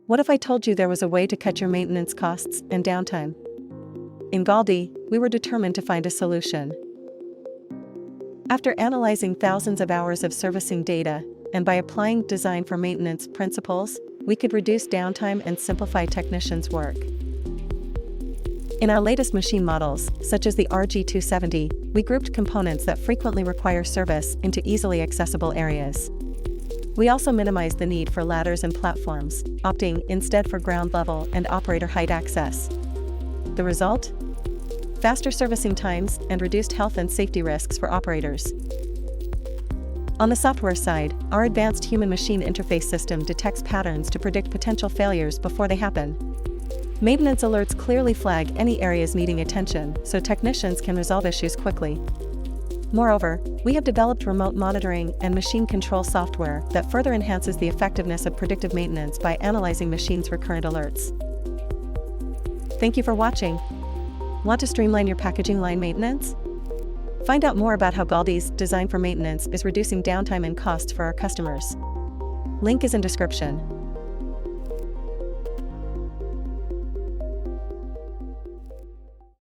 What if I told you there was a way to cut your maintenance costs and downtime? In Galdi, we were determined to find a solution. After analyzing thousands of hours of servicing data, and by applying design for maintenance principles, we could reduce downtime and simplify technicians' work. In our latest machine models, such as the RG270, we grouped components that frequently require service into easily accessible areas. We also minimized the need for ladders and platforms, opting instead for ground level and operator height access. The result? Faster servicing times and reduced health and safety risks for operators. On the software side, our advanced human-machine interface system detects patterns to predict potential failures before they happen. Maintenance alerts clearly flag any areas needing attention, so technicians can resolve issues quickly. Moreover, we have developed remote monitoring and machine control software that further enhances the effectiveness of predictive maintenance by analyzing machines' recurrent alerts. Thank you for watching. Want to streamline your packaging line maintenance? Find out more about how Galdi's design for maintenance is reducing downtime and costs for our customers. Link is in description.